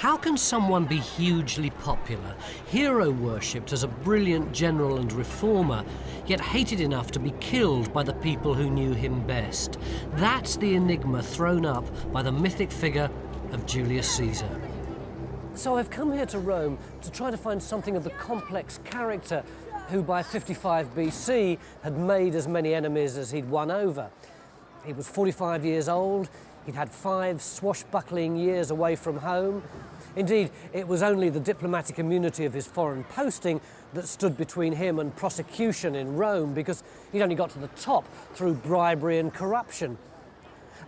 How can someone be hugely popular, hero-worshipped as a brilliant general and reformer, yet hated enough to be killed by the people who knew him best? That's the enigma thrown up by the mythic figure of Julius Caesar. So I've come here to Rome to try to find something of the complex character who by 55 BC had made as many enemies as he'd won over. He was 45 years old, he'd had 5 swashbuckling years away from home. Indeed, it was only the diplomatic immunity of his foreign posting that stood between him and prosecution in Rome, because he'd only got to the top through bribery and corruption.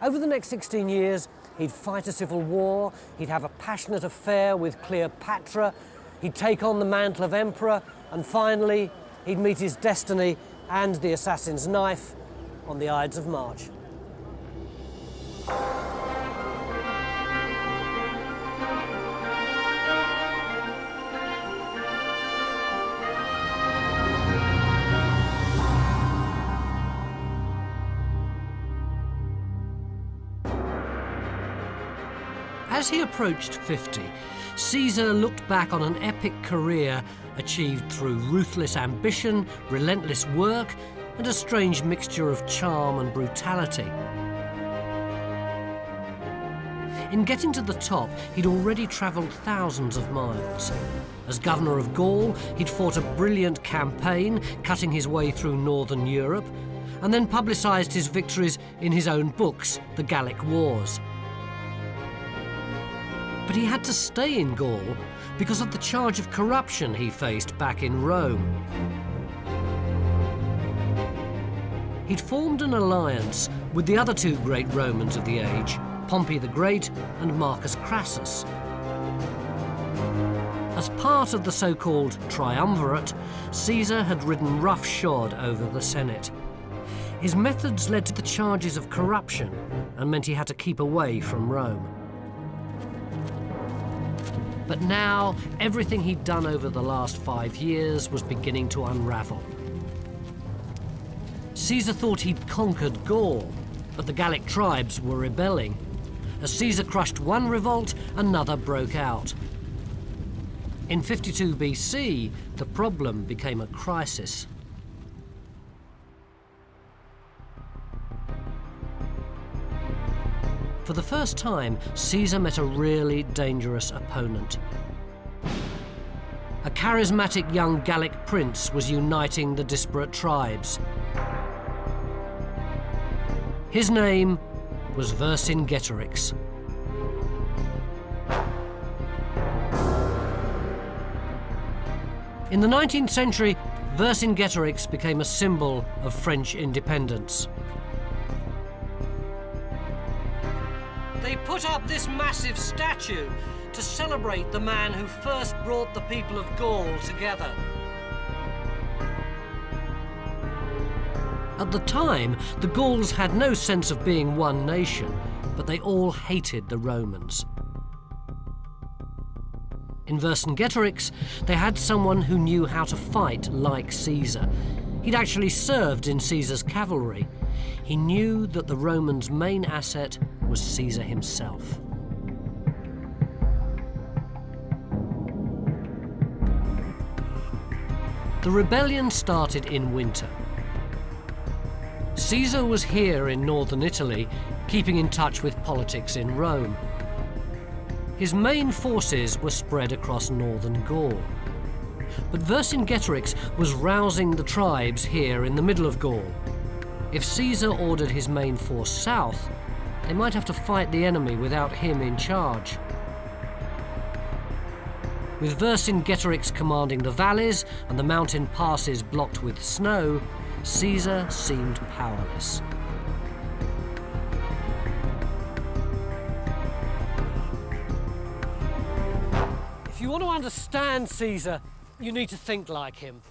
Over the next 16 years, he'd fight a civil war, he'd have a passionate affair with Cleopatra, he'd take on the mantle of emperor, and finally, he'd meet his destiny and the assassin's knife on the Ides of March. As he approached 50, Caesar looked back on an epic career achieved through ruthless ambition, relentless work, and a strange mixture of charm and brutality. In getting to the top, he'd already travelled thousands of miles. As governor of Gaul, he'd fought a brilliant campaign, cutting his way through northern Europe, and then publicised his victories in his own books, the Gallic Wars. But he had to stay in Gaul because of the charge of corruption he faced back in Rome. He'd formed an alliance with the other 2 great Romans of the age, Pompey the Great and Marcus Crassus. As part of the so-called triumvirate, Caesar had ridden roughshod over the Senate. His methods led to the charges of corruption and meant he had to keep away from Rome. But now, everything he'd done over the last 5 years was beginning to unravel. Caesar thought he'd conquered Gaul, but the Gallic tribes were rebelling. As Caesar crushed one revolt, another broke out. In 52 BC, the problem became a crisis. For the first time, Caesar met a really dangerous opponent. A charismatic young Gallic prince was uniting the disparate tribes. His name was Vercingetorix. In the 19th century, Vercingetorix became a symbol of French independence. They put up this massive statue to celebrate the man who first brought the people of Gaul together. At the time, the Gauls had no sense of being one nation, but they all hated the Romans. In Vercingetorix, they had someone who knew how to fight like Caesar. He'd actually served in Caesar's cavalry. He knew that the Romans' main asset was Caesar himself. The rebellion started in winter. Caesar was here in northern Italy, keeping in touch with politics in Rome. His main forces were spread across northern Gaul. But Vercingetorix was rousing the tribes here in the middle of Gaul. If Caesar ordered his main force south, they might have to fight the enemy without him in charge. With Vercingetorix commanding the valleys and the mountain passes blocked with snow, Caesar seemed powerless. If you want to understand Caesar, you need to think like him.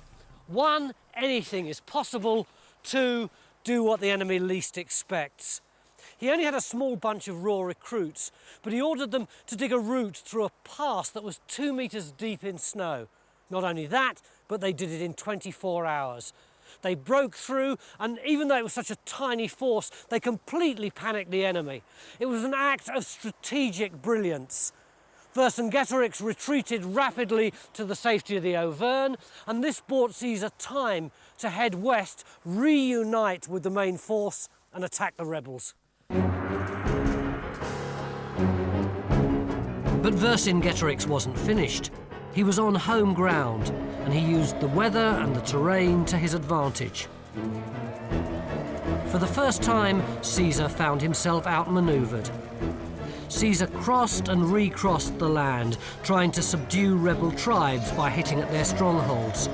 1, anything is possible. 2, do what the enemy least expects. He only had a small bunch of raw recruits, but he ordered them to dig a route through a pass that was 2 meters deep in snow. Not only that, but they did it in 24 hours. They broke through, and even though it was such a tiny force, they completely panicked the enemy. It was an act of strategic brilliance. Vercingetorix retreated rapidly to the safety of the Auvergne, and this bought Caesar time to head west, reunite with the main force and attack the rebels. But Vercingetorix wasn't finished. He was on home ground, and he used the weather and the terrain to his advantage. For the first time, Caesar found himself outmaneuvered. Caesar crossed and recrossed the land, trying to subdue rebel tribes by hitting at their strongholds.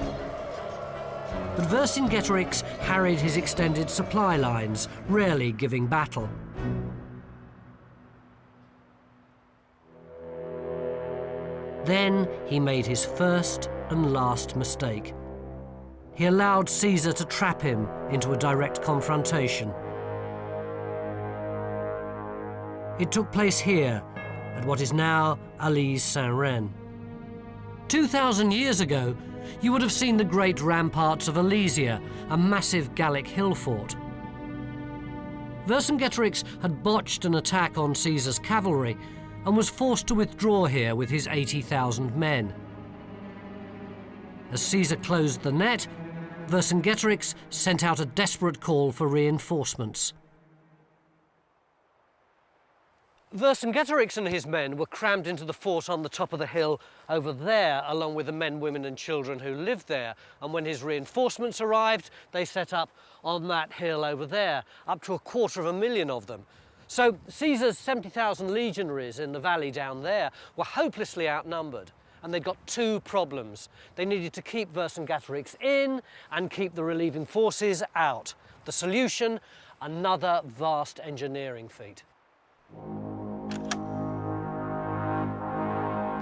But Vercingetorix harried his extended supply lines, rarely giving battle. Then he made his first and last mistake. He allowed Caesar to trap him into a direct confrontation. It took place here, at what is now Alise-Saint-Reine. 2,000 years ago, you would have seen the great ramparts of Alesia, a massive Gallic hill fort. Vercingetorix had botched an attack on Caesar's cavalry and was forced to withdraw here with his 80,000 men. As Caesar closed the net, Vercingetorix sent out a desperate call for reinforcements. Vercingetorix and his men were crammed into the fort on the top of the hill over there, along with the men, women and children who lived there. And when his reinforcements arrived, they set up on that hill over there, up to 250,000 of them. So Caesar's 70,000 legionaries in the valley down there were hopelessly outnumbered. And they'd got two problems. They needed to keep Vercingetorix in and keep the relieving forces out. The solution, another vast engineering feat.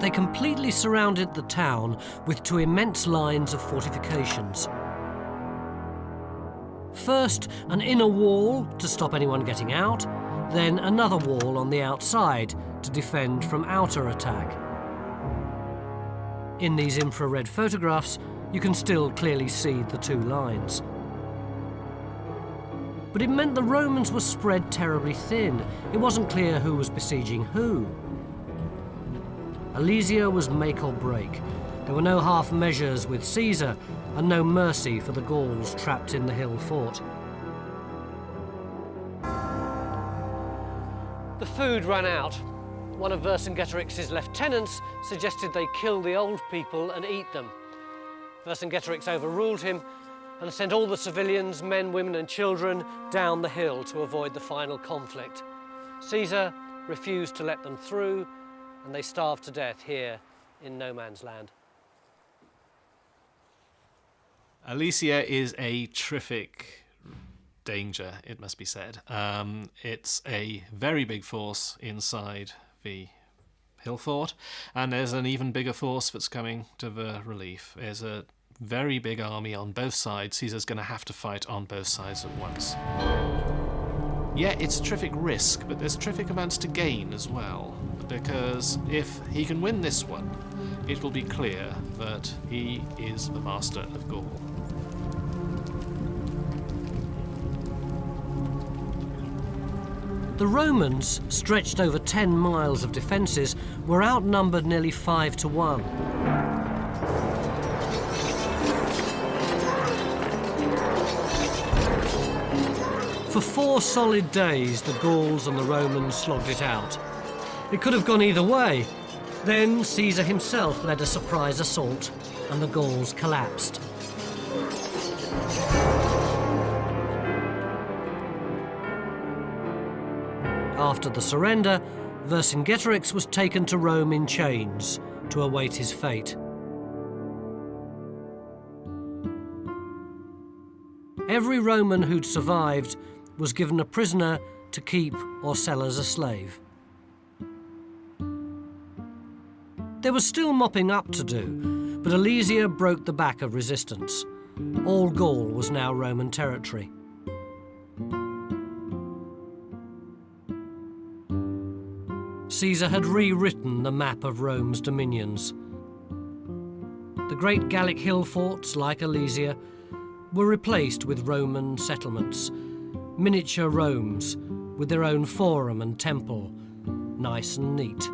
They completely surrounded the town with two immense lines of fortifications. First, an inner wall to stop anyone getting out, then another wall on the outside to defend from outer attack. In these infrared photographs, you can still clearly see the two lines. But it meant the Romans were spread terribly thin. It wasn't clear who was besieging who. Alesia was make or break. There were no half measures with Caesar, and no mercy for the Gauls trapped in the hill fort. The food ran out. One of Vercingetorix's lieutenants suggested they kill the old people and eat them. Vercingetorix overruled him and sent all the civilians, men, women and children, down the hill to avoid the final conflict. Caesar refused to let them through, and they starved to death here in no man's land. Alesia is a terrific danger, it must be said. It's a very big force inside the hill fort, and there's an even bigger force that's coming to the relief. There's a very big army on both sides. Caesar's going to have to fight on both sides at once. Yeah, it's a terrific risk, but there's terrific amounts to gain as well, because if he can win this one, it will be clear that he is the master of Gaul. The Romans, stretched over 10 miles of defences, were outnumbered nearly 5 to 1. For 4 solid days, the Gauls and the Romans slogged it out. It could have gone either way. Then Caesar himself led a surprise assault, and the Gauls collapsed. After the surrender, Vercingetorix was taken to Rome in chains to await his fate. Every Roman who'd survived was given a prisoner to keep or sell as a slave. There was still mopping up to do, but Alesia broke the back of resistance. All Gaul was now Roman territory. Caesar had rewritten the map of Rome's dominions. The great Gallic hill forts, like Alesia, were replaced with Roman settlements, miniature Romes with their own forum and temple, nice and neat.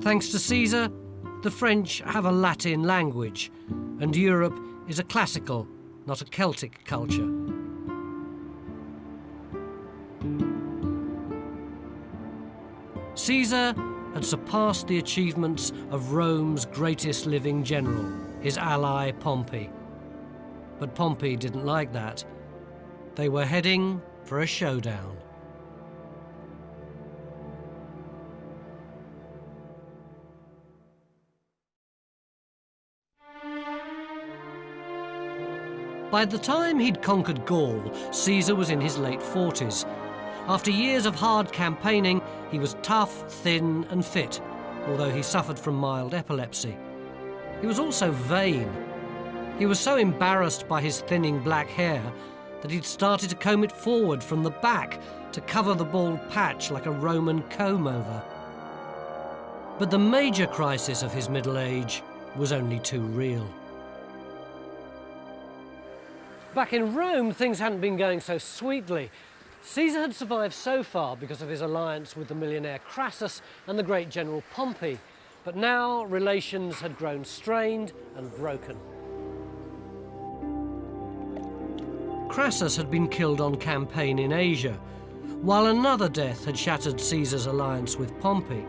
Thanks to Caesar, the French have a Latin language, and Europe is a classical, not a Celtic culture. Caesar had surpassed the achievements of Rome's greatest living general, his ally Pompey. But Pompey didn't like that. They were heading for a showdown. By the time he'd conquered Gaul, Caesar was in his late 40s. After years of hard campaigning, he was tough, thin and fit, although he suffered from mild epilepsy. He was also vain. He was so embarrassed by his thinning black hair that he'd started to comb it forward from the back to cover the bald patch like a Roman comb-over. But the major crisis of his middle age was only too real. Back in Rome, things hadn't been going so sweetly. Caesar had survived so far because of his alliance with the millionaire Crassus and the great general Pompey, but now relations had grown strained and broken. Crassus had been killed on campaign in Asia, while another death had shattered Caesar's alliance with Pompey.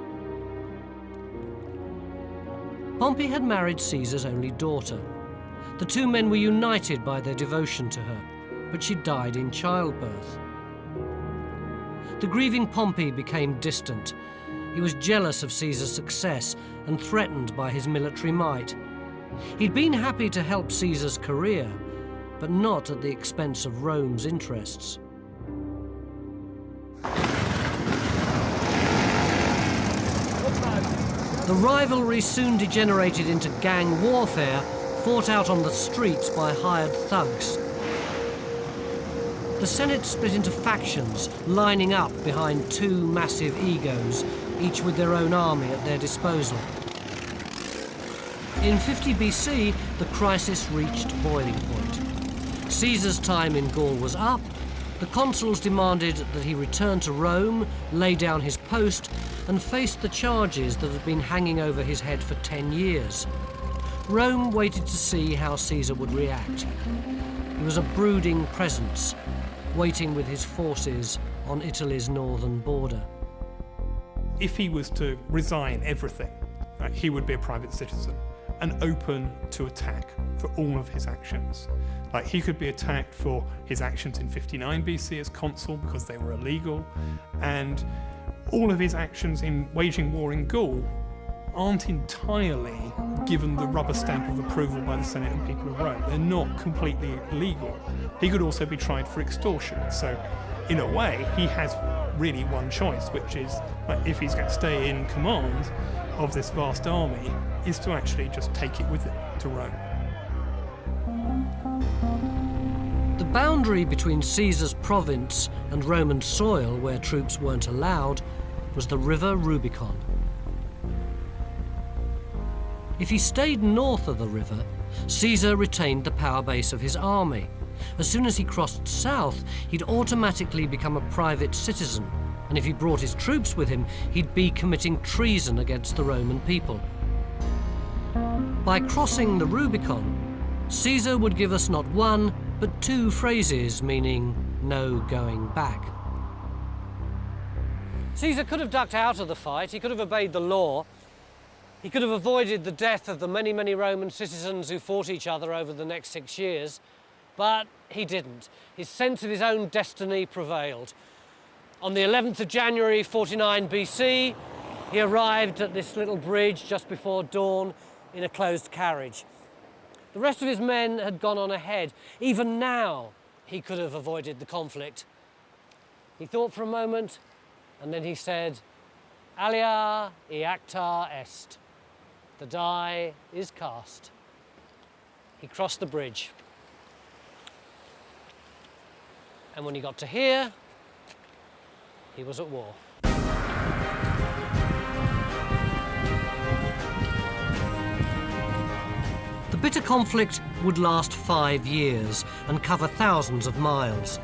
Pompey had married Caesar's only daughter. The two men were united by their devotion to her, but she died in childbirth. The grieving Pompey became distant. He was jealous of Caesar's success and threatened by his military might. He'd been happy to help Caesar's career, but not at the expense of Rome's interests. The rivalry soon degenerated into gang warfare, fought out on the streets by hired thugs. The Senate split into factions, lining up behind two massive egos, each with their own army at their disposal. In 50 BC, the crisis reached boiling point. Caesar's time in Gaul was up. The consuls demanded that he return to Rome, lay down his post, and face the charges that had been hanging over his head for 10 years. Rome waited to see how Caesar would react. He was a brooding presence, waiting with his forces on Italy's northern border. If he was to resign everything, right, he would be a private citizen and open to attack for all of his actions. Like, he could be attacked for his actions in 59 BC as consul because they were illegal, and all of his actions in waging war in Gaul aren't entirely given the rubber stamp of approval by the Senate and people of Rome. They're not completely legal. He could also be tried for extortion. So, in a way, he has really one choice, which is, like, if he's going to stay in command of this vast army, is to actually just take it with him to Rome. The boundary between Caesar's province and Roman soil, where troops weren't allowed, was the river Rubicon. If he stayed north of the river, Caesar retained the power base of his army. As soon as he crossed south, he'd automatically become a private citizen, and if he brought his troops with him, he'd be committing treason against the Roman people. By crossing the Rubicon, Caesar would give us not one, but two phrases meaning no going back. Caesar could have ducked out of the fight, he could have obeyed the law, he could have avoided the death of the many, many Roman citizens who fought each other over the next 6 years, but he didn't. His sense of his own destiny prevailed. On the 11th of January, 49 BC, he arrived at this little bridge just before dawn in a closed carriage. The rest of his men had gone on ahead. Even now, he could have avoided the conflict. He thought for a moment, and then he said, "Alia iacta est." The die is cast. He crossed the bridge. And when he got to here, he was at war. The bitter conflict would last 5 years and cover thousands of miles.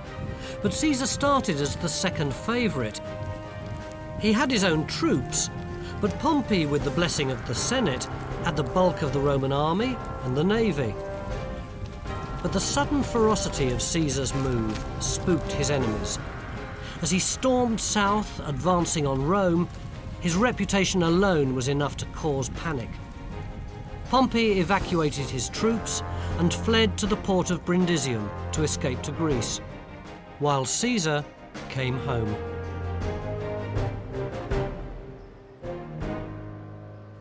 But Caesar started as the second favourite. He had his own troops, But Pompey, with the blessing of the Senate, had the bulk of the Roman army and the navy. But the sudden ferocity of Caesar's move spooked his enemies. As he stormed south, advancing on Rome, his reputation alone was enough to cause panic. Pompey evacuated his troops and fled to the port of Brundisium to escape to Greece, while Caesar came home.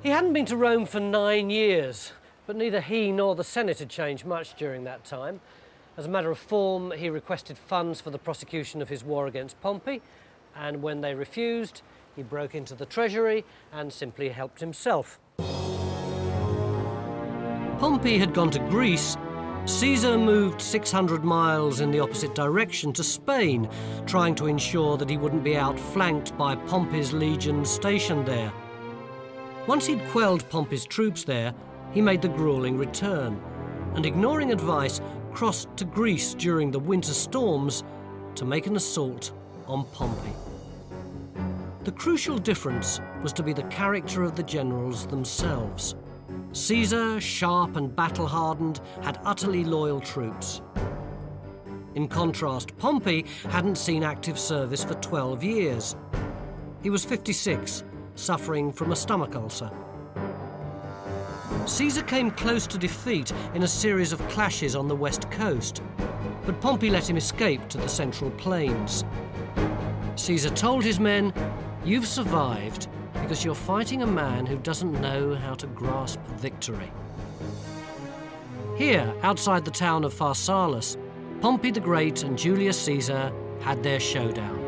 He hadn't been to Rome for 9 years, but neither he nor the Senate had changed much during that time. As a matter of form, he requested funds for the prosecution of his war against Pompey, and when they refused, he broke into the treasury and simply helped himself. Pompey had gone to Greece. Caesar moved 600 miles in the opposite direction to Spain, trying to ensure that he wouldn't be outflanked by Pompey's legions stationed there. Once he'd quelled Pompey's troops there, he made the grueling return, and ignoring advice, crossed to Greece during the winter storms to make an assault on Pompey. The crucial difference was to be the character of the generals themselves. Caesar, sharp and battle-hardened, had utterly loyal troops. In contrast, Pompey hadn't seen active service for 12 years. He was 56, suffering from a stomach ulcer. Caesar came close to defeat in a series of clashes on the west coast, but Pompey let him escape to the central plains. Caesar told his men, "You've survived because you're fighting a man who doesn't know how to grasp victory." Here, outside the town of Pharsalus, Pompey the Great and Julius Caesar had their showdown.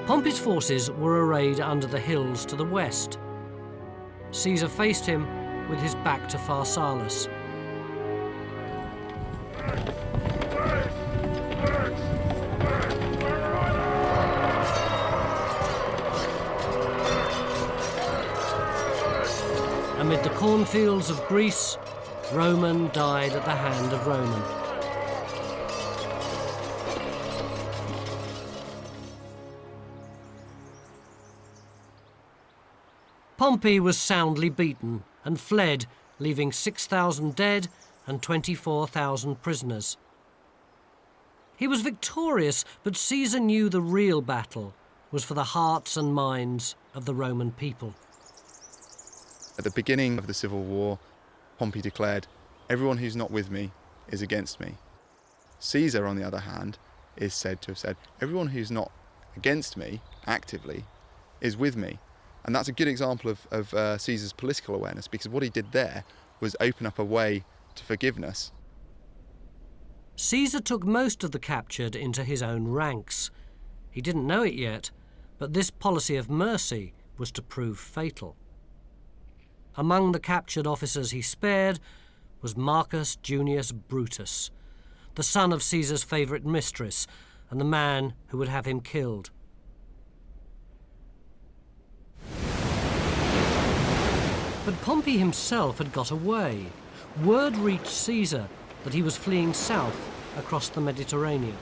Pompey's forces were arrayed under the hills to the west. Caesar faced him with his back to Pharsalus. Amid the cornfields of Greece, Roman died at the hand of Roman. Pompey was soundly beaten and fled, leaving 6,000 dead and 24,000 prisoners. He was victorious, but Caesar knew the real battle was for the hearts and minds of the Roman people. At the beginning of the Civil War, Pompey declared, "Everyone who's not with me is against me." Caesar, on the other hand, is said to have said, "Everyone who's not against me, actively, is with me." And that's a good example of Caesar's political awareness, because what he did there was open up a way to forgiveness. Caesar took most of the captured into his own ranks. He didn't know it yet, but this policy of mercy was to prove fatal. Among the captured officers he spared was Marcus Junius Brutus, the son of Caesar's favourite mistress and the man who would have him killed. But Pompey himself had got away. Word reached Caesar that he was fleeing south across the Mediterranean.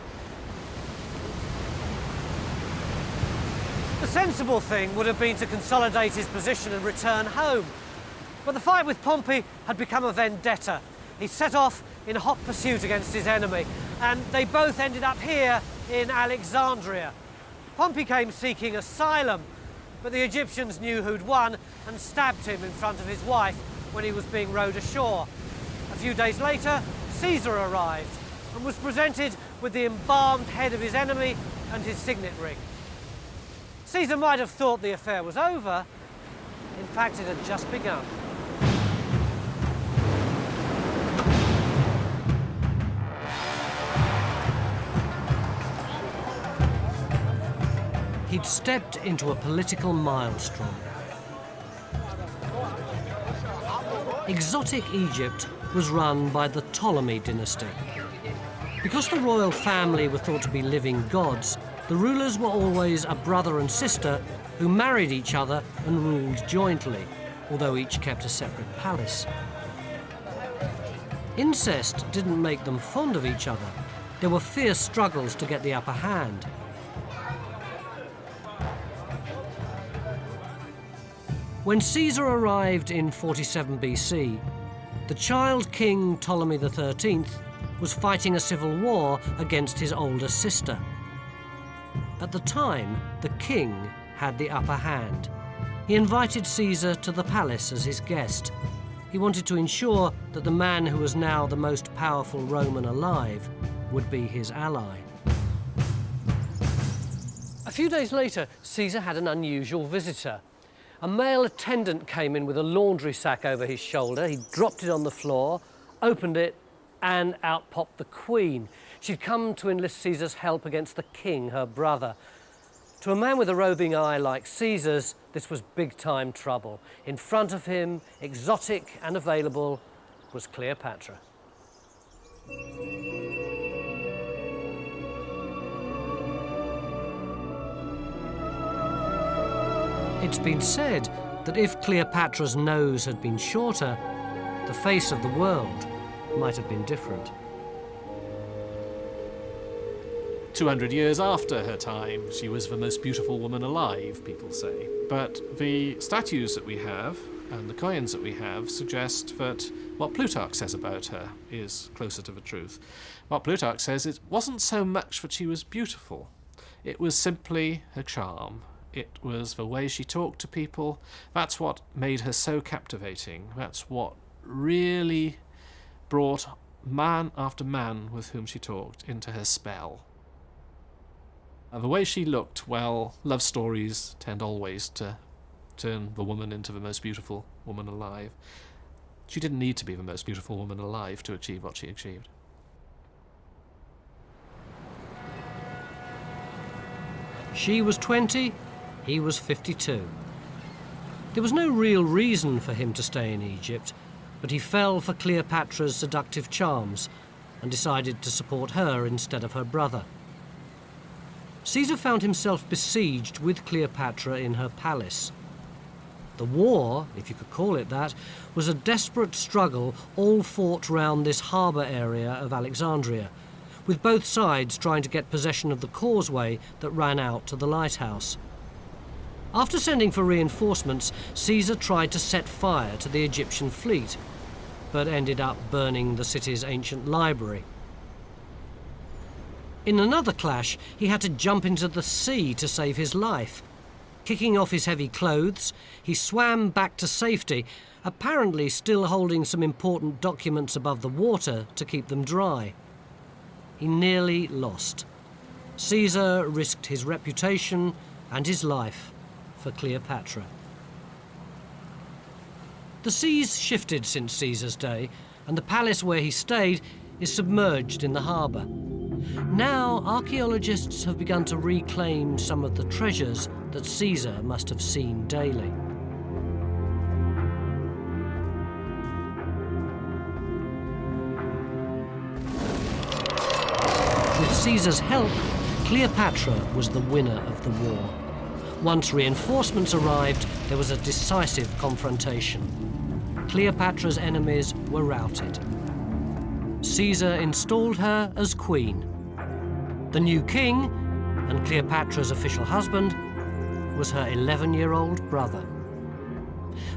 The sensible thing would have been to consolidate his position and return home. But the fight with Pompey had become a vendetta. He set off in hot pursuit against his enemy, and they both ended up here in Alexandria. Pompey came seeking asylum, but the Egyptians knew who'd won and stabbed him in front of his wife when he was being rowed ashore. A few days later, Caesar arrived and was presented with the embalmed head of his enemy and his signet ring. Caesar might have thought the affair was over. In fact, it had just begun. He'd stepped into a political maelstrom. Exotic Egypt was run by the Ptolemy dynasty. Because the royal family were thought to be living gods, the rulers were always a brother and sister who married each other and ruled jointly, although each kept a separate palace. Incest didn't make them fond of each other. There were fierce struggles to get the upper hand. When Caesar arrived in 47 BC, the child king Ptolemy XIII was fighting a civil war against his older sister. At the time, the king had the upper hand. He invited Caesar to the palace as his guest. He wanted to ensure that the man who was now the most powerful Roman alive would be his ally. A few days later, Caesar had an unusual visitor. A male attendant came in with a laundry sack over his shoulder. He dropped it on the floor, opened it, and out popped the Queen. She'd come to enlist Caesar's help against the king, her brother. To a man with a roving eye like Caesar's, this was big-time trouble. In front of him, exotic and available, was Cleopatra. It's been said that if Cleopatra's nose had been shorter, the face of the world might have been different. 200 years after her time, she was the most beautiful woman alive, people say. But the statues that we have and the coins that we have suggest that what Plutarch says about her is closer to the truth. What Plutarch says it wasn't so much that she was beautiful, it was simply her charm. It was the way she talked to people. That's what made her so captivating. That's what really brought man after man with whom she talked into her spell. The way she looked, well, love stories tend always to turn the woman into the most beautiful woman alive. She didn't need to be the most beautiful woman alive to achieve what she achieved. She was 20, he was 52. There was no real reason for him to stay in Egypt, but he fell for Cleopatra's seductive charms and decided to support her instead of her brother. Caesar found himself besieged with Cleopatra in her palace. The war, if you could call it that, was a desperate struggle all fought round this harbour area of Alexandria, with both sides trying to get possession of the causeway that ran out to the lighthouse. After sending for reinforcements, Caesar tried to set fire to the Egyptian fleet, but ended up burning the city's ancient library. In another clash, he had to jump into the sea to save his life. Kicking off his heavy clothes, he swam back to safety, apparently still holding some important documents above the water to keep them dry. He nearly lost. Caesar risked his reputation and his life for Cleopatra. The seas shifted since Caesar's day, and the palace where he stayed is submerged in the harbour. Now, archaeologists have begun to reclaim some of the treasures that Caesar must have seen daily. With Caesar's help, Cleopatra was the winner of the war. Once reinforcements arrived, there was a decisive confrontation. Cleopatra's enemies were routed. Caesar installed her as queen. The new king, and Cleopatra's official husband, was her 11-year-old brother.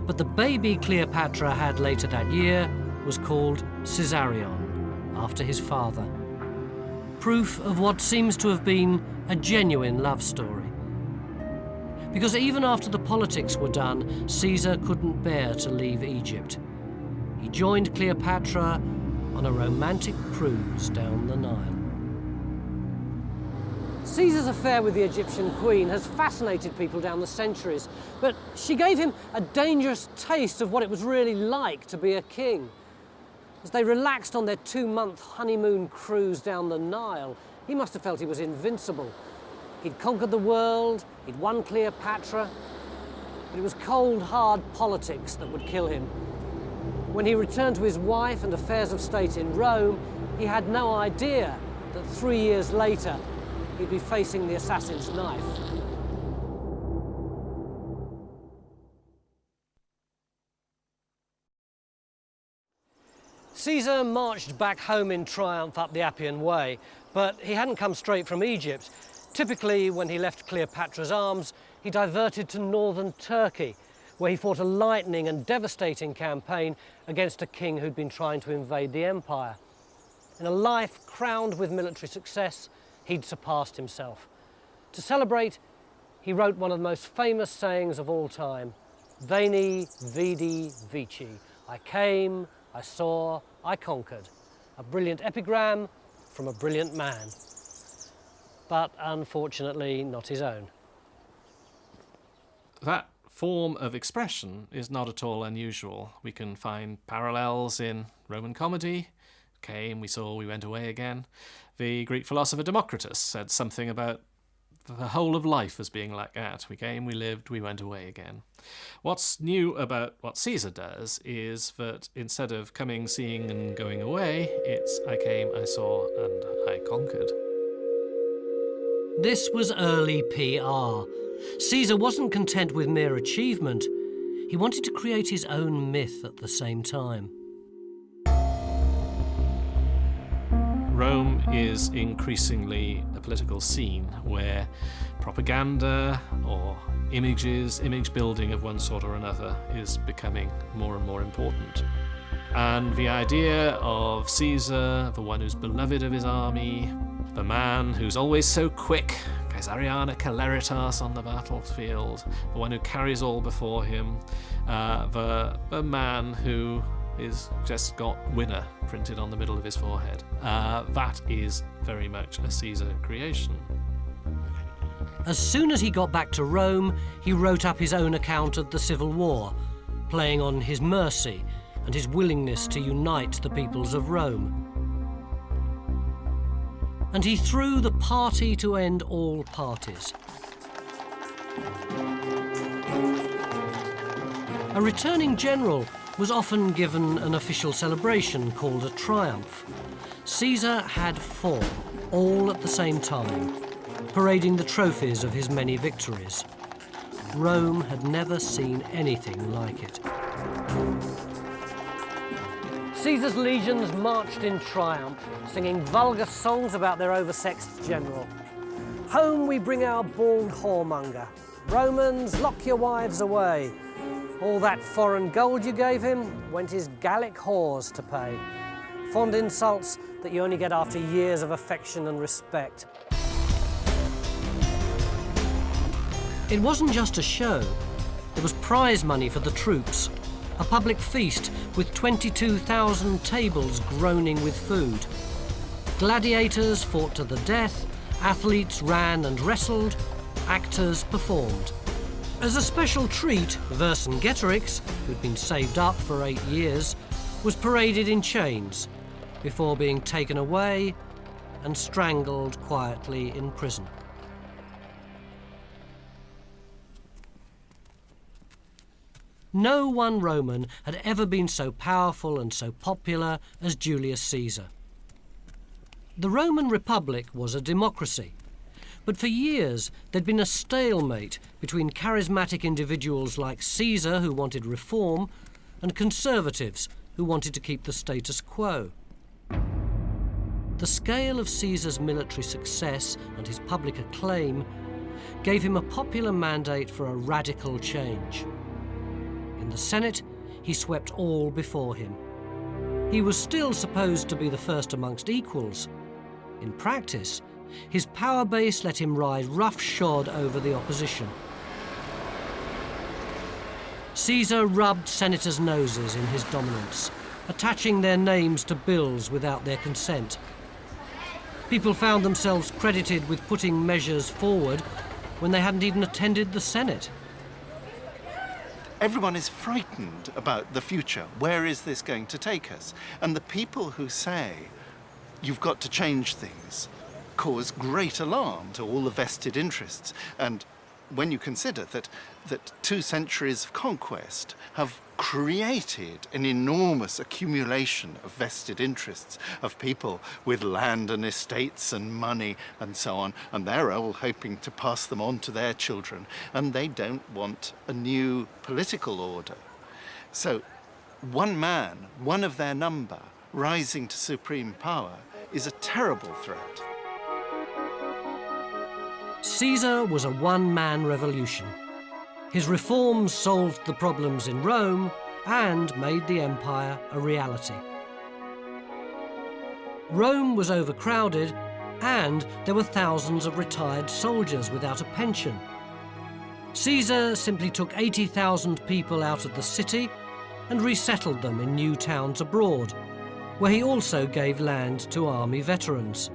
But the baby Cleopatra had later that year was called Caesarion, after his father. Proof of what seems to have been a genuine love story. Because even after the politics were done, Caesar couldn't bear to leave Egypt. He joined Cleopatra on a romantic cruise down the Nile. Caesar's affair with the Egyptian queen has fascinated people down the centuries, but she gave him a dangerous taste of what it was really like to be a king. As they relaxed on their 2-month honeymoon cruise down the Nile, he must have felt he was invincible. He'd conquered the world, he'd won Cleopatra, but it was cold, hard politics that would kill him. When he returned to his wife and affairs of state in Rome, he had no idea that 3 years later, he'd be facing the assassin's knife. Caesar marched back home in triumph up the Appian Way, but he hadn't come straight from Egypt. Typically, when he left Cleopatra's arms, he diverted to northern Turkey. where he fought a lightning and devastating campaign against a king who'd been trying to invade the empire. In a life crowned with military success, he'd surpassed himself. To celebrate, he wrote one of the most famous sayings of all time, Veni, Vidi, Vici. I came, I saw, I conquered. A brilliant epigram from a brilliant man. But unfortunately not his own. That form of expression is not at all unusual. We can find parallels in Roman comedy. Came, we saw, we went away again. The Greek philosopher Democritus said something about the whole of life as being like that. We came, we lived, we went away again. What's new about what Caesar does is that instead of coming, seeing and going away, it's I came, I saw and I conquered. This was early PR. Caesar wasn't content with mere achievement. He wanted to create his own myth at the same time. Rome is increasingly a political scene where propaganda or images, image building of one sort or another is becoming more and more important. And the idea of Caesar, the one who's beloved of his army, the man who's always so quick, Caesariana Celeritas on the battlefield, the one who carries all before him, the man who is just got winner printed on the middle of his forehead. That is very much a Caesar creation. As soon as he got back to Rome, he wrote up his own account of the Civil War, playing on his mercy and his willingness to unite the peoples of Rome. And he threw the party to end all parties. A returning general was often given an official celebration called a triumph. Caesar had 4, all at the same time, parading the trophies of his many victories. Rome had never seen anything like it. Caesar's legions marched in triumph, singing vulgar songs about their oversexed general. Home we bring our bald whoremonger. Romans, lock your wives away. All that foreign gold you gave him went his Gallic whores to pay. Fond insults that you only get after years of affection and respect. It wasn't just a show. There was prize money for the troops. A public feast with 22,000 tables groaning with food. Gladiators fought to the death, athletes ran and wrestled, actors performed. As a special treat, Vercingetorix, who'd been saved up for 8 years, was paraded in chains before being taken away and strangled quietly in prison. No one Roman had ever been so powerful and so popular as Julius Caesar. The Roman Republic was a democracy, but for years there'd been a stalemate between charismatic individuals like Caesar, who wanted reform, and conservatives who wanted to keep the status quo. The scale of Caesar's military success and his public acclaim gave him a popular mandate for a radical change. In the Senate, he swept all before him. He was still supposed to be the first amongst equals. In practice, his power base let him ride roughshod over the opposition. Caesar rubbed senators' noses in his dominance, attaching their names to bills without their consent. People found themselves credited with putting measures forward when they hadn't even attended the Senate. Everyone is frightened about the future. Where is this going to take us? And the people who say, you've got to change things, cause great alarm to all the vested interests. And when you consider that 2 centuries of conquest have created an enormous accumulation of vested interests of people with land and estates and money and so on, and they're all hoping to pass them on to their children, and they don't want a new political order. So one man, one of their number, rising to supreme power is a terrible threat. Caesar was a one-man revolution. His reforms solved the problems in Rome and made the empire a reality. Rome was overcrowded, and there were thousands of retired soldiers without a pension. Caesar simply took 80,000 people out of the city and resettled them in new towns abroad, where he also gave land to army veterans.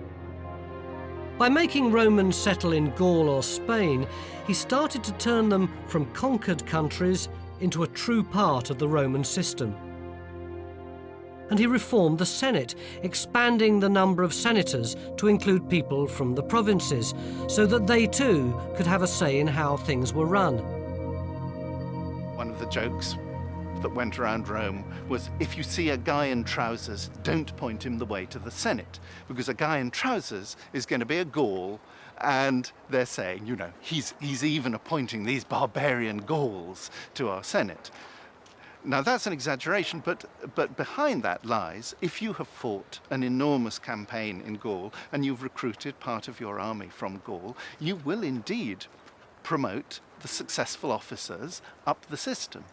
By making Romans settle in Gaul or Spain, he started to turn them from conquered countries into a true part of the Roman system. And he reformed the Senate, expanding the number of senators to include people from the provinces, so that they too could have a say in how things were run. One of the jokes that went around Rome was, if you see a guy in trousers, don't point him the way to the Senate, because a guy in trousers is going to be a Gaul, and they're saying, you know, he's even appointing these barbarian Gauls to our Senate. Now that's an exaggeration, but behind that lies, if you have fought an enormous campaign in Gaul and you've recruited part of your army from Gaul, you will indeed promote the successful officers up the system.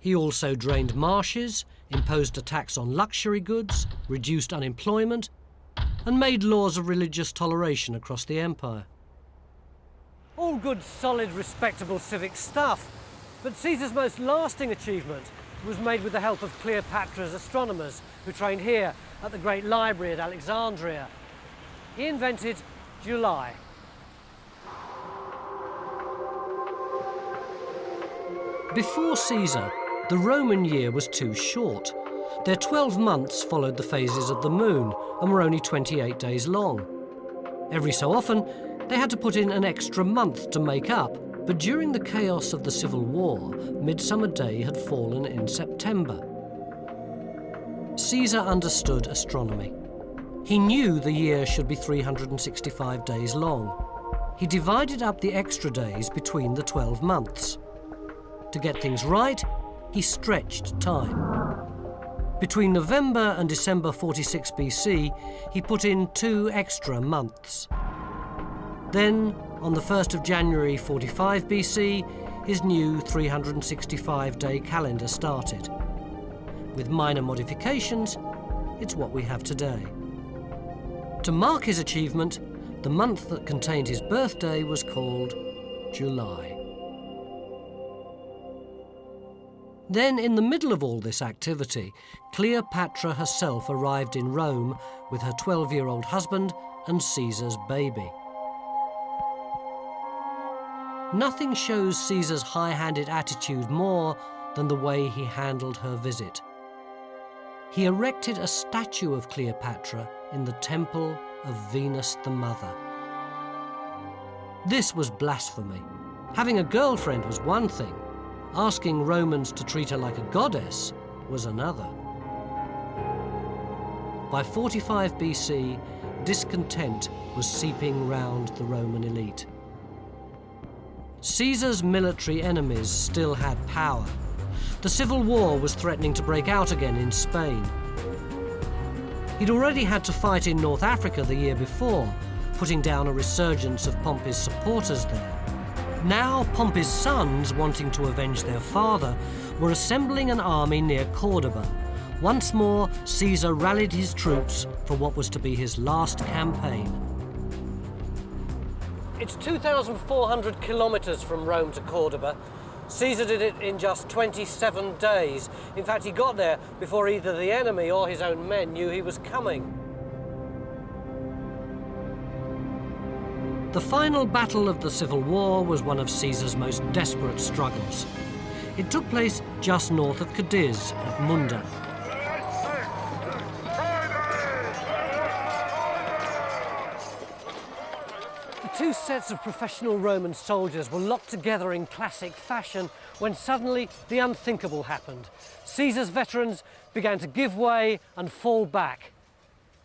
He also drained marshes, imposed a tax on luxury goods, reduced unemployment, and made laws of religious toleration across the empire. All good, solid, respectable civic stuff, but Caesar's most lasting achievement was made with the help of Cleopatra's astronomers, who trained here at the Great Library at Alexandria. He invented July. Before Caesar, the Roman year was too short. Their 12 months followed the phases of the moon and were only 28 days long. Every so often, they had to put in an extra month to make up, but during the chaos of the Civil War, Midsummer Day had fallen in September. Caesar understood astronomy. He knew the year should be 365 days long. He divided up the extra days between the 12 months. To get things right, he stretched time. Between November and December 46 BC, he put in 2 extra months. Then, on the 1st of January 45 BC, his new 365-day calendar started. With minor modifications, it's what we have today. To mark his achievement, the month that contained his birthday was called July. Then, in the middle of all this activity, Cleopatra herself arrived in Rome with her 12-year-old husband and Caesar's baby. Nothing shows Caesar's high-handed attitude more than the way he handled her visit. He erected a statue of Cleopatra in the temple of Venus the Mother. This was blasphemy. Having a girlfriend was one thing. Asking Romans to treat her like a goddess was another. By 45 BC, discontent was seeping round the Roman elite. Caesar's military enemies still had power. The civil war was threatening to break out again in Spain. He'd already had to fight in North Africa the year before, putting down a resurgence of Pompey's supporters there. Now Pompey's sons, wanting to avenge their father, were assembling an army near Cordoba. Once more, Caesar rallied his troops for what was to be his last campaign. It's 2,400 kilometers from Rome to Cordoba. Caesar did it in just 27 days. In fact, he got there before either the enemy or his own men knew he was coming. The final battle of the Civil War was one of Caesar's most desperate struggles. It took place just north of Cadiz at Munda. The two sets of professional Roman soldiers were locked together in classic fashion when suddenly the unthinkable happened. Caesar's veterans began to give way and fall back,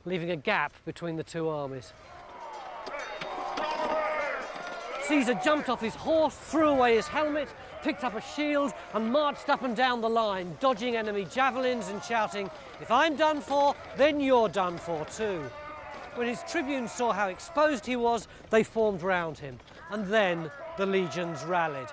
leaving a gap between the two armies. Caesar jumped off his horse, threw away his helmet, picked up a shield and marched up and down the line, dodging enemy javelins and shouting, "If I'm done for, then you're done for too." When his tribunes saw how exposed he was, they formed round him, and then the legions rallied.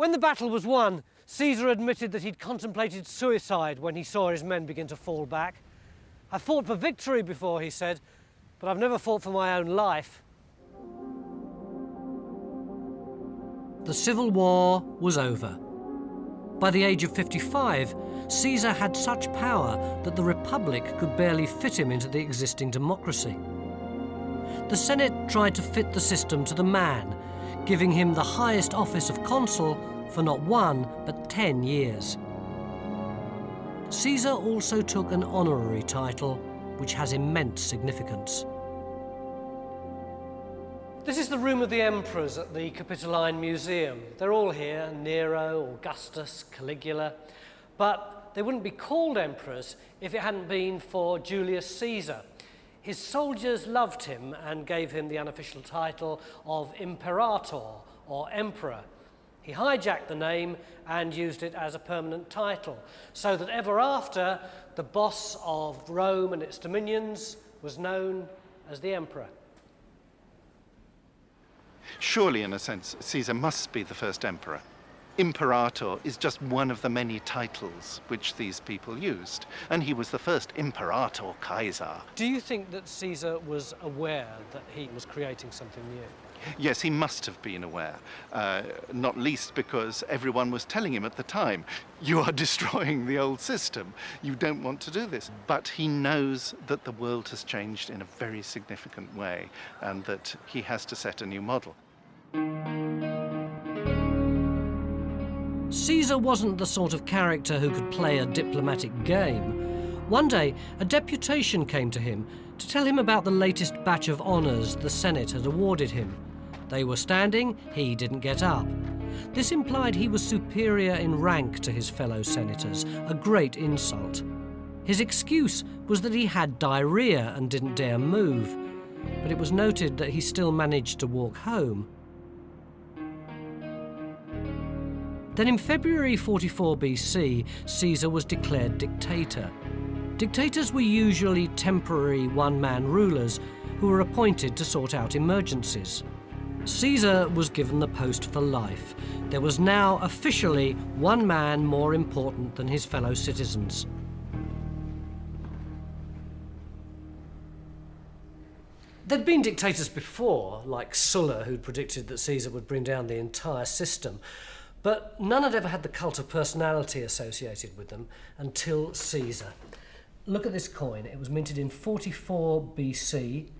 When the battle was won, Caesar admitted that he'd contemplated suicide when he saw his men begin to fall back. "I fought for victory before," he said, "but I've never fought for my own life." The civil war was over. By the age of 55, Caesar had such power that the Republic could barely fit him into the existing democracy. The Senate tried to fit the system to the man, giving him the highest office of consul for not 1, but 10 years. Caesar also took an honorary title, which has immense significance. This is the room of the emperors at the Capitoline Museum. They're all here: Nero, Augustus, Caligula. But they wouldn't be called emperors if it hadn't been for Julius Caesar. His soldiers loved him and gave him the unofficial title of Imperator, or Emperor. He hijacked the name and used it as a permanent title, so that ever after, the boss of Rome and its dominions was known as the Emperor. Surely, in a sense, Caesar must be the first emperor. Imperator is just one of the many titles which these people used, and he was the first Imperator Kaiser. Do you think that Caesar was aware that he was creating something new? Yes, he must have been aware, not least because everyone was telling him at the time, "You are destroying the old system. You don't want to do this." But he knows that the world has changed in a very significant way and that he has to set a new model. Caesar wasn't the sort of character who could play a diplomatic game. One day, a deputation came to him to tell him about the latest batch of honours the Senate had awarded him. They were standing, he didn't get up. This implied he was superior in rank to his fellow senators, a great insult. His excuse was that he had diarrhea and didn't dare move, but it was noted that he still managed to walk home. Then in February 44 BC, Caesar was declared dictator. Dictators were usually temporary one-man rulers who were appointed to sort out emergencies. Caesar was given the post for life. There was now officially one man more important than his fellow citizens. There'd been dictators before, like Sulla, who'd predicted that Caesar would bring down the entire system. But none had ever had the cult of personality associated with them until Caesar. Look at this coin. It was minted in 44 BC,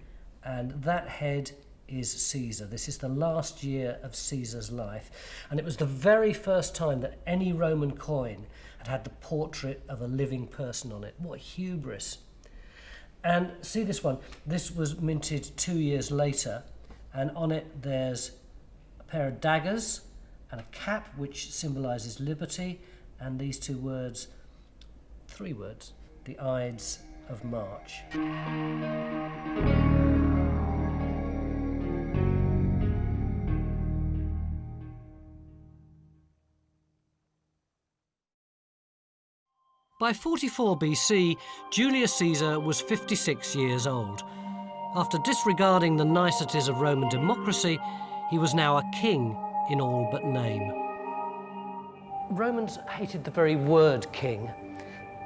and that head is Caesar. This is the last year of Caesar's life, and it was the very first time that any Roman coin had had the portrait of a living person on it. What hubris. And see this one. This was minted 2 years later, and on it there's a pair of daggers and a cap which symbolises liberty, and these 2 words, 3 words, the Ides of March. By 44 BC, Julius Caesar was 56 years old. After disregarding the niceties of Roman democracy, he was now a king in all but name. Romans hated the very word king.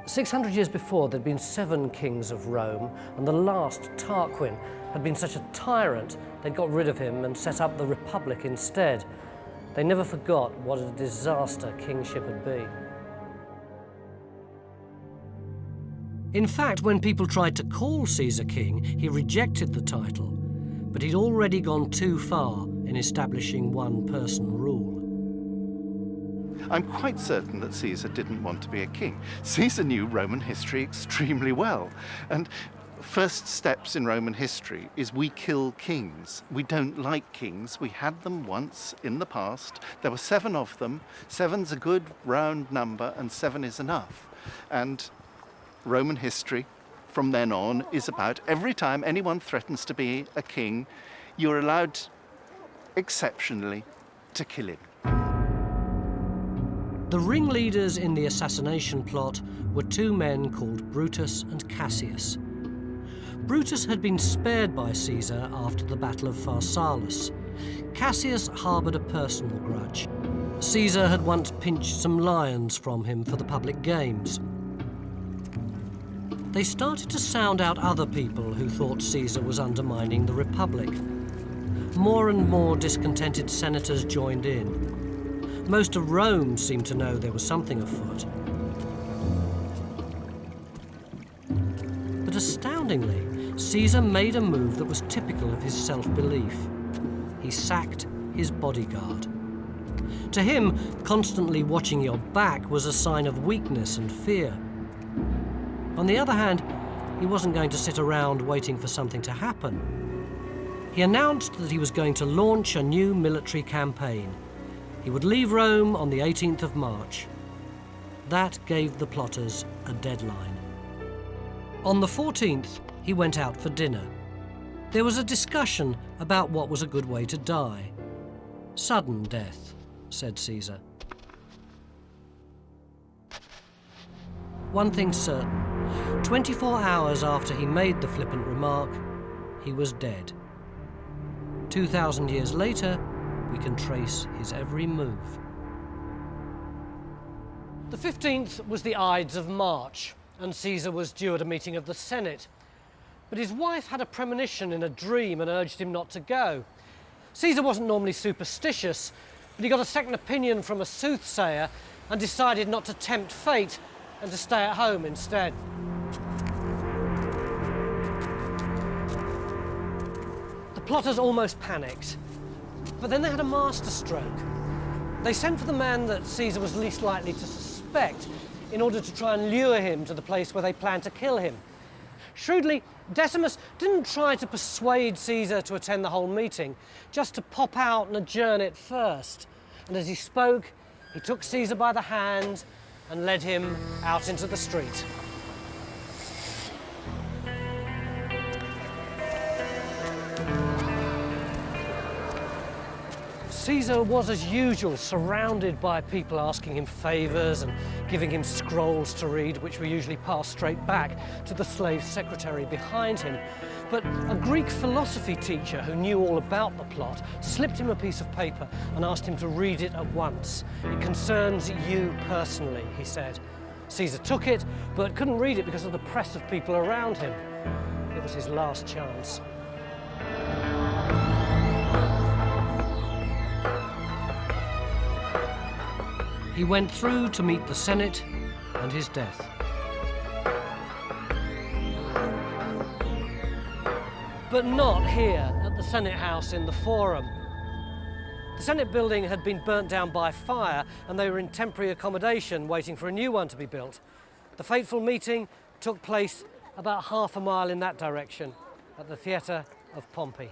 600 years before, there'd been 7 kings of Rome, and the last, Tarquin, had been such a tyrant, they'd got rid of him and set up the Republic instead. They never forgot what a disaster kingship had been. In fact, when people tried to call Caesar king, he rejected the title, but he'd already gone too far in establishing one-person rule. I'm quite certain that Caesar didn't want to be a king. Caesar knew Roman history extremely well, and first steps in Roman history is we kill kings. We don't like kings. We had them once in the past. There were 7 of them. 7's a good round number, and 7 is enough. And Roman history from then on is about every time anyone threatens to be a king, you're allowed exceptionally to kill him. The ringleaders in the assassination plot were 2 men called Brutus and Cassius. Brutus had been spared by Caesar after the Battle of Pharsalus. Cassius harboured a personal grudge. Caesar had once pinched some lions from him for the public games. They started to sound out other people who thought Caesar was undermining the Republic. More and more discontented senators joined in. Most of Rome seemed to know there was something afoot. But astoundingly, Caesar made a move that was typical of his self-belief. He sacked his bodyguard. To him, constantly watching your back was a sign of weakness and fear. On the other hand, he wasn't going to sit around waiting for something to happen. He announced that he was going to launch a new military campaign. He would leave Rome on the 18th of March. That gave the plotters a deadline. On the 14th, he went out for dinner. There was a discussion about what was a good way to die. Sudden death, said Caesar. One thing's certain. 24 hours after he made the flippant remark, he was dead. 2,000 years later, we can trace his every move. The 15th was the Ides of March, and Caesar was due at a meeting of the Senate. But his wife had a premonition in a dream and urged him not to go. Caesar wasn't normally superstitious, but he got a second opinion from a soothsayer and decided not to tempt fate and to stay at home instead. The plotters almost panicked, but then they had a masterstroke. They sent for the man that Caesar was least likely to suspect in order to try and lure him to the place where they planned to kill him. Shrewdly, Decimus didn't try to persuade Caesar to attend the whole meeting, just to pop out and adjourn it first. And as he spoke, he took Caesar by the hand and led him out into the street. Caesar was, as usual, surrounded by people asking him favours and giving him scrolls to read, which were usually passed straight back to the slave secretary behind him. But a Greek philosophy teacher who knew all about the plot slipped him a piece of paper and asked him to read it at once. "It concerns you personally," he said. Caesar took it, but couldn't read it because of the press of people around him. It was his last chance. He went through to meet the Senate and his death. But not here at the Senate House in the Forum. The Senate building had been burnt down by fire and they were in temporary accommodation waiting for a new one to be built. The fateful meeting took place about half a mile in that direction at the Theatre of Pompey.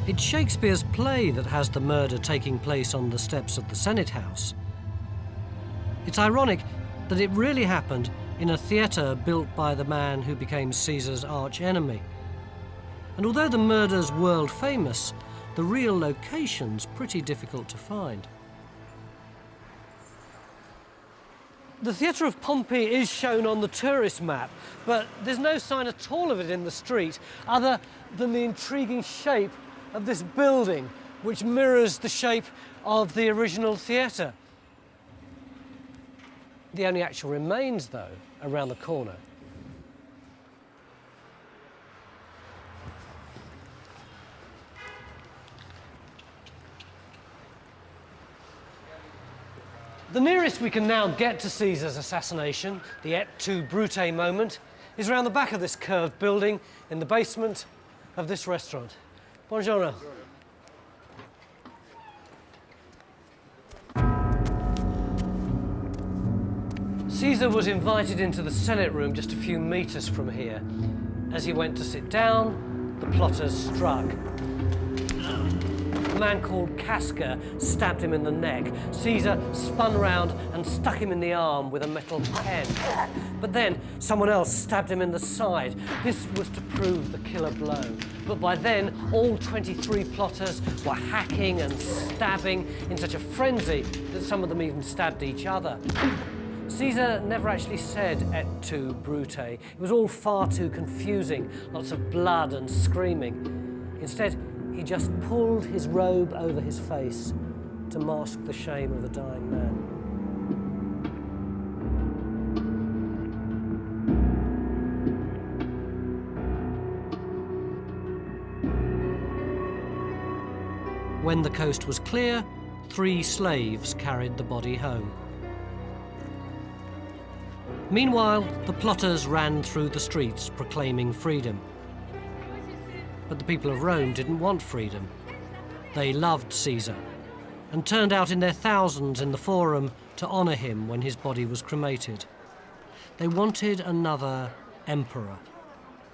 It's Shakespeare's play that has the murder taking place on the steps of the Senate House. It's ironic that it really happened in a theatre built by the man who became Caesar's arch-enemy. And although the murder's world famous, the real location's pretty difficult to find. The Theatre of Pompey is shown on the tourist map, but there's no sign at all of it in the street, other than the intriguing shape of this building, which mirrors the shape of the original theatre. The only actual remains, though, around the corner. The nearest we can now get to Caesar's assassination, the et tu brute moment, is around the back of this curved building in the basement of this restaurant. Buongiorno. Caesar was invited into the Senate room just a few meters from here. As he went to sit down, the plotters struck. A man called Casca stabbed him in the neck. Caesar spun round and stuck him in the arm with a metal pen. But then someone else stabbed him in the side. This was to prove the killer blow. But by then, all 23 plotters were hacking and stabbing in such a frenzy that some of them even stabbed each other. Caesar never actually said et tu, Brute. It was all far too confusing, lots of blood and screaming. Instead, he just pulled his robe over his face to mask the shame of a dying man. When the coast was clear, 3 slaves carried the body home. Meanwhile, the plotters ran through the streets proclaiming freedom. But the people of Rome didn't want freedom. They loved Caesar and turned out in their thousands in the Forum to honour him when his body was cremated. They wanted another emperor.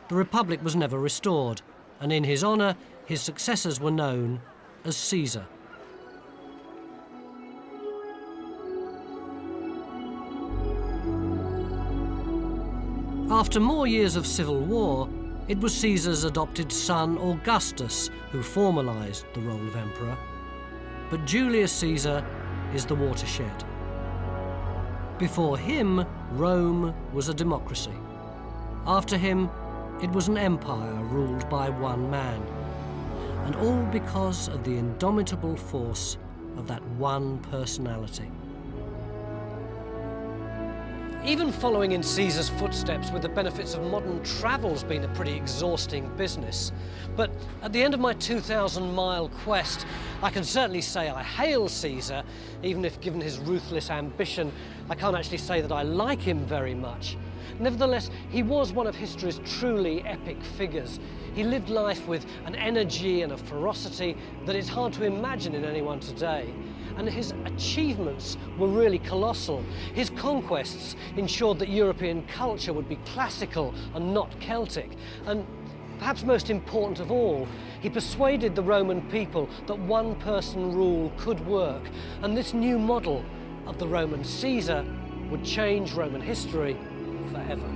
The Republic was never restored, and in his honour, his successors were known as Caesar. After more years of civil war, it was Caesar's adopted son Augustus who formalised the role of emperor. But Julius Caesar is the watershed. Before him, Rome was a democracy. After him, it was an empire ruled by one man. And all because of the indomitable force of that one personality. Even following in Caesar's footsteps with the benefits of modern travel's been a pretty exhausting business. But at the end of my 2,000-mile quest, I can certainly say I hail Caesar, even if given his ruthless ambition, I can't actually say that I like him very much. Nevertheless, he was one of history's truly epic figures. He lived life with an energy and a ferocity that is hard to imagine in anyone today. And his achievements were really colossal. His conquests ensured that European culture would be classical and not Celtic. And perhaps most important of all, he persuaded the Roman people that one-person rule could work. And this new model of the Roman Caesar would change Roman history forever.